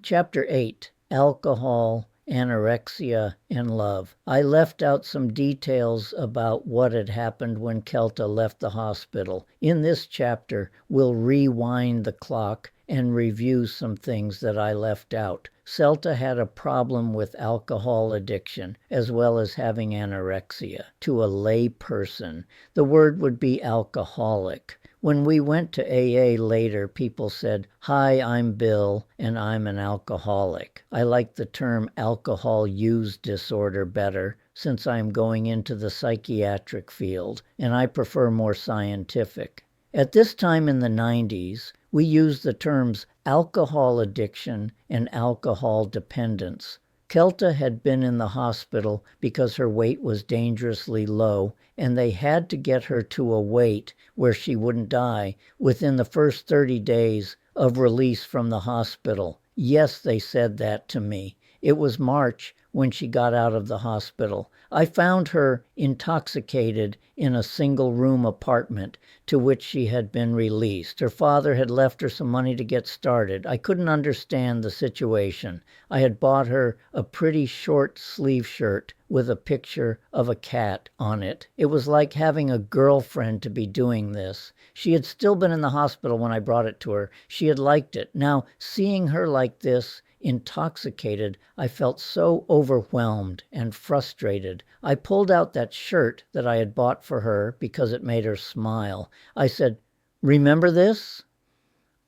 Chapter 8, Alcohol, Anorexia, and Love. I left out some details about what had happened when Kelta left the hospital. In this chapter, we'll rewind the clock and review some things that I left out. Celta had a problem with alcohol addiction, as well as having anorexia. To a lay person, the word would be alcoholic. When we went to AA later, people said, "Hi, I'm Bill, and I'm an alcoholic." I like the term alcohol use disorder better, since I'm going into the psychiatric field, and I prefer more scientific. At this time in the 90s, we used the terms alcohol addiction and alcohol dependence. Kelta had been in the hospital because her weight was dangerously low, and they had to get her to a weight where she wouldn't die within the first 30 days of release from the hospital. Yes, they said that to me. It was March when she got out of the hospital. I found her intoxicated in a single-room apartment to which she had been released. Her father had left her some money to get started. I couldn't understand the situation. I had bought her a pretty short sleeve shirt with a picture of a cat on it. It was like having a girlfriend to be doing this. She had still been in the hospital when I brought it to her. She had liked it. Now, seeing her like this, intoxicated, I felt so overwhelmed and frustrated. I pulled out that shirt that I had bought for her because it made her smile. I said, "Remember this?"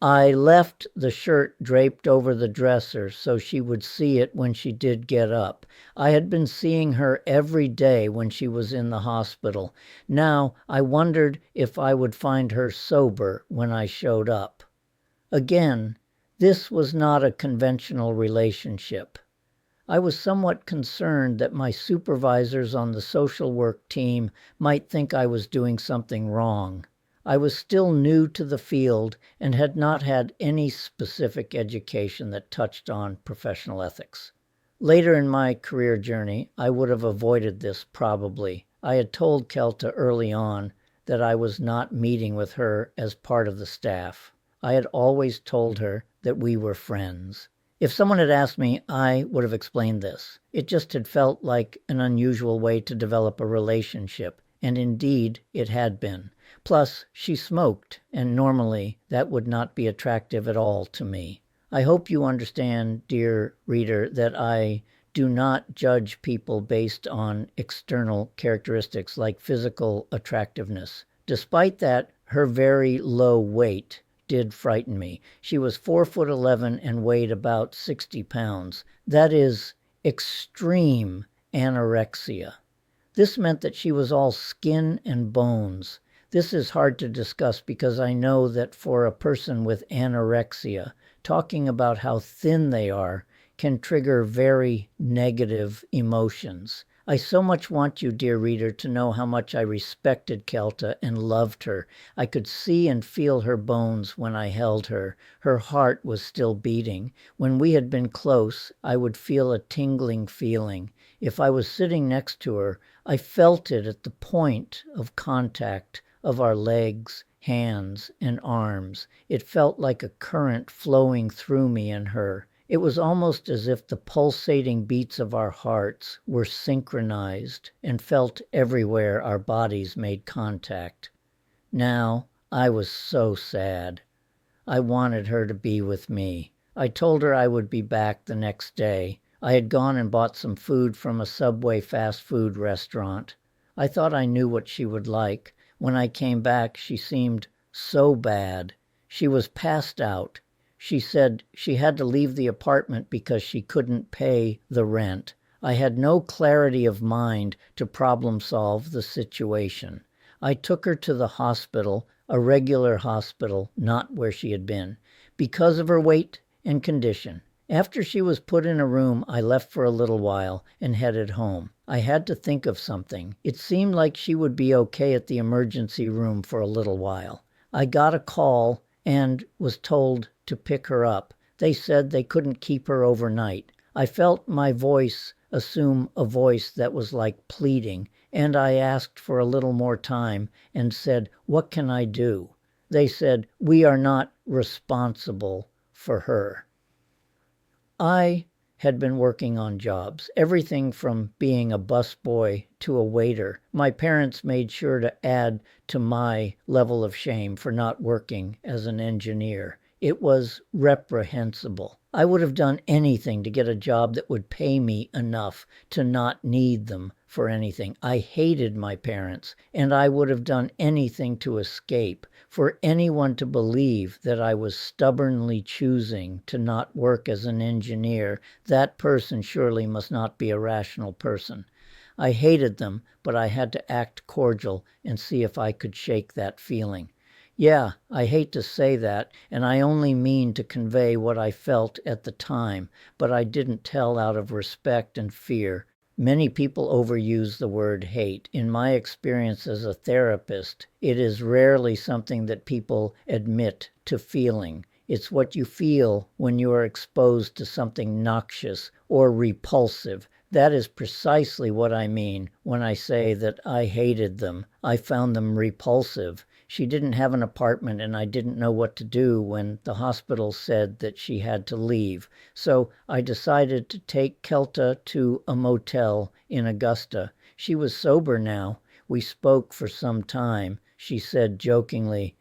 I left the shirt draped over the dresser so she would see it when she did get up. I had been seeing her every day when she was in the hospital. Now I wondered if I would find her sober when I showed up. Again, this was not a conventional relationship. I was somewhat concerned that my supervisors on the social work team might think I was doing something wrong. I was still new to the field and had not had any specific education that touched on professional ethics. Later in my career journey, I would have avoided this probably. I had told Kelta early on that I was not meeting with her as part of the staff. I had always told her that we were friends. If someone had asked me, I would have explained this. It just had felt like an unusual way to develop a relationship, and indeed it had been. Plus, she smoked, and normally that would not be attractive at all to me. I hope you understand, dear reader, that I do not judge people based on external characteristics like physical attractiveness. Despite that, her very low weight did frighten me. She was 4'11" and weighed about 60 pounds. That is extreme anorexia. This meant that she was all skin and bones. This is hard to discuss because I know that for a person with anorexia, talking about how thin they are can trigger very negative emotions. I so much want you, dear reader, to know how much I respected Kelta and loved her. I could see and feel her bones when I held her. Her heart was still beating. When we had been close, I would feel a tingling feeling. If I was sitting next to her, I felt it at the point of contact of our legs, hands, and arms. It felt like a current flowing through me and her. It was almost as if the pulsating beats of our hearts were synchronized and felt everywhere our bodies made contact. Now, I was so sad. I wanted her to be with me. I told her I would be back the next day. I had gone and bought some food from a Subway fast food restaurant. I thought I knew what she would like. When I came back, she seemed so bad. She was passed out. She said she had to leave the apartment because she couldn't pay the rent. I had no clarity of mind to problem solve the situation. I took her to the hospital, a regular hospital, not where she had been, because of her weight and condition. After she was put in a room, I left for a little while and headed home. I had to think of something. It seemed like she would be okay at the emergency room for a little while. I got a call and was told to pick her up. They said they couldn't keep her overnight. I felt my voice assume a voice that was like pleading, and I asked for a little more time and said, "What can I do?" They said, "We are not responsible for her." I had been working on jobs, everything from being a busboy to a waiter. My parents made sure to add to my level of shame for not working as an engineer. It was reprehensible. I would have done anything to get a job that would pay me enough to not need them for anything. I hated my parents, and I would have done anything to escape. For anyone to believe that I was stubbornly choosing to not work as an engineer, that person surely must not be a rational person. I hated them, but I had to act cordial and see if I could shake that feeling. Yeah, I hate to say that, and I only mean to convey what I felt at the time, but I didn't tell out of respect and fear. Many people overuse the word hate. In my experience as a therapist, it is rarely something that people admit to feeling. It's what you feel when you are exposed to something noxious or repulsive. That is precisely what I mean when I say that I hated them. I found them repulsive. She didn't have an apartment and I didn't know what to do when the hospital said that she had to leave. So I decided to take Kelta to a motel in Augusta. She was sober now. We spoke for some time. She said jokingly,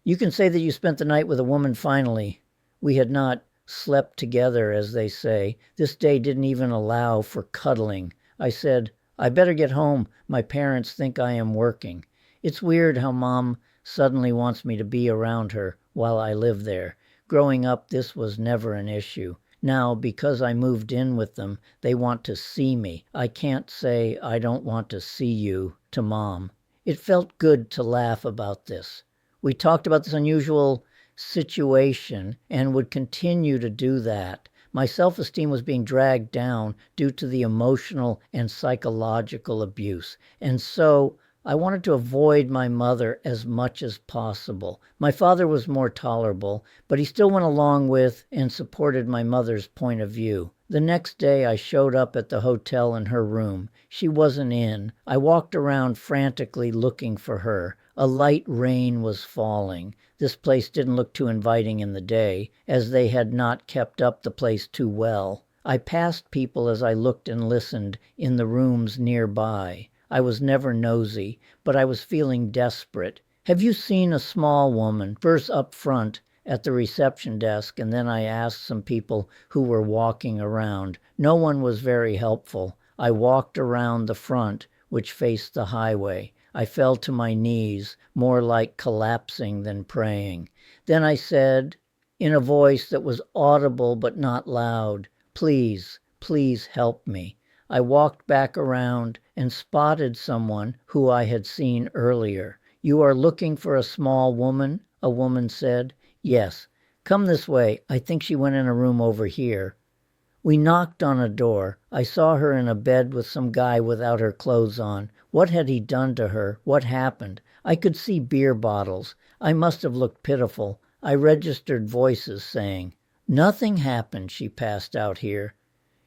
"You can say that you spent the night with a woman finally." We had not slept together, as they say. This day didn't even allow for cuddling. I said, "I better get home. My parents think I am working." It's weird how Mom suddenly wants me to be around her while I live there. Growing up, this was never an issue. Now, because I moved in with them, they want to see me. I can't say I don't want to see you to Mom. It felt good to laugh about this. We talked about this unusual situation and would continue to do that. My self-esteem was being dragged down due to the emotional and psychological abuse. And so I wanted to avoid my mother as much as possible. My father was more tolerable, but he still went along with and supported my mother's point of view. The next day I showed up at the hotel in her room. She wasn't in. I walked around frantically looking for her. A light rain was falling. This place didn't look too inviting in the day, as they had not kept up the place too well. I passed people as I looked and listened in the rooms nearby. I was never nosy, but I was feeling desperate. Have you seen a small woman, first up front at the reception desk, and then I asked some people who were walking around. No one was very helpful. I walked around the front, which faced the highway. I fell to my knees, more like collapsing than praying. Then I said, in a voice that was audible but not loud, "Please, please help me." I walked back around and spotted someone who I had seen earlier. "You are looking for a small woman?" a woman said. "Yes. Come this way. I think she went in a room over here." We knocked on a door. I saw her in a bed with some guy without her clothes on. What had he done to her? What happened? I could see beer bottles. I must have looked pitiful. I registered voices saying, "Nothing happened. She passed out here."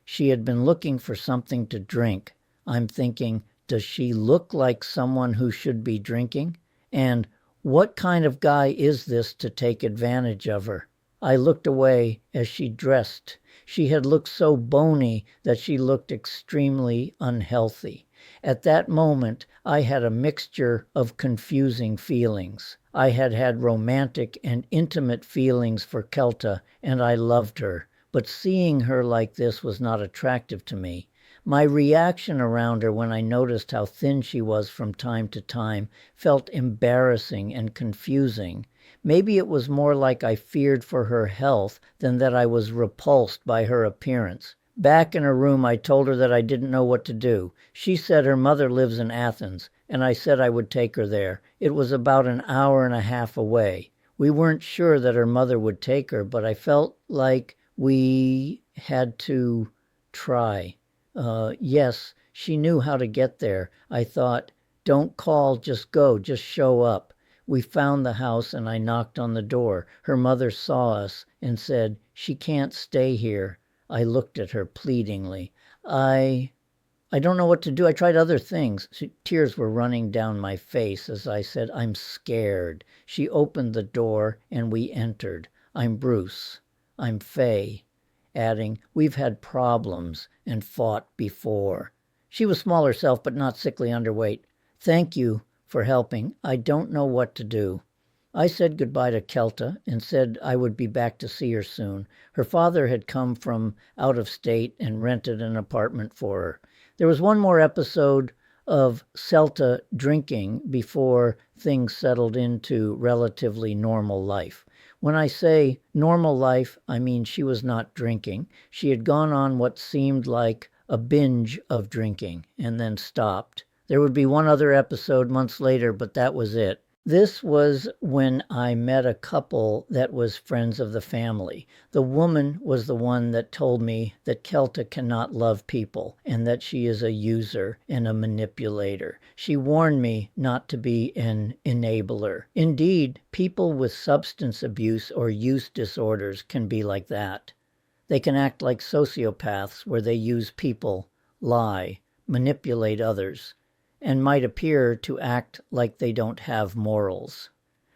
She had been looking for something to drink. I'm thinking, does she look like someone who should be drinking? And what kind of guy is this to take advantage of her? I looked away as she dressed. She had looked so bony that she looked extremely unhealthy. At that moment, I had a mixture of confusing feelings. I had had romantic and intimate feelings for Kelta, and I loved her. But seeing her like this was not attractive to me. My reaction around her when I noticed how thin she was from time to time felt embarrassing and confusing. Maybe it was more like I feared for her health than that I was repulsed by her appearance. Back in her room, I told her that I didn't know what to do. She said her mother lives in Athens, and I said I would take her there. It was about an hour and a half away. We weren't sure that her mother would take her, but I felt like we had to try. Yes, she knew how to get there. I thought, don't call, just go, just show up. We found the house and I knocked on the door. Her mother saw us and said, "She can't stay here." I looked at her pleadingly. I don't know what to do. I tried other things. Tears were running down my face as I said, "I'm scared." She opened the door and we entered. "I'm Bruce. I'm Faye." adding, "We've had problems and fought before." She was small herself, but not sickly underweight. "Thank you for helping. I don't know what to do." I said goodbye to Kelta and said I would be back to see her soon. Her father had come from out of state and rented an apartment for her. There was one more episode of Celta drinking before things settled into relatively normal life. When I say normal life, I mean she was not drinking. She had gone on what seemed like a binge of drinking and then stopped. There would be one other episode months later, but that was it. This was when I met a couple that was friends of the family. The woman was the one that told me that Kelta cannot love people and that she is a user and a manipulator. She warned me not to be an enabler. Indeed, people with substance abuse or use disorders can be like that. They can act like sociopaths where they use people, lie, manipulate others, and might appear to act like they don't have morals.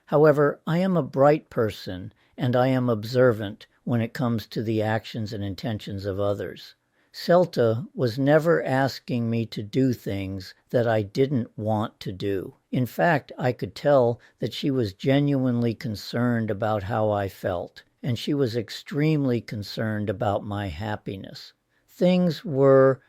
However, I am a bright person, and I am observant when it comes to the actions and intentions of others. Celta was never asking me to do things that I didn't want to do. In fact, I could tell that she was genuinely concerned about how I felt, and she was extremely concerned about my happiness. Things were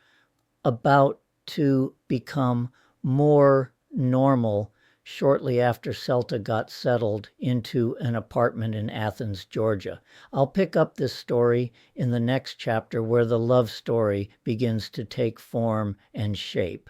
about to become more normal shortly after Celta got settled into an apartment in Athens, Georgia. I'll pick up this story in the next chapter where the love story begins to take form and shape.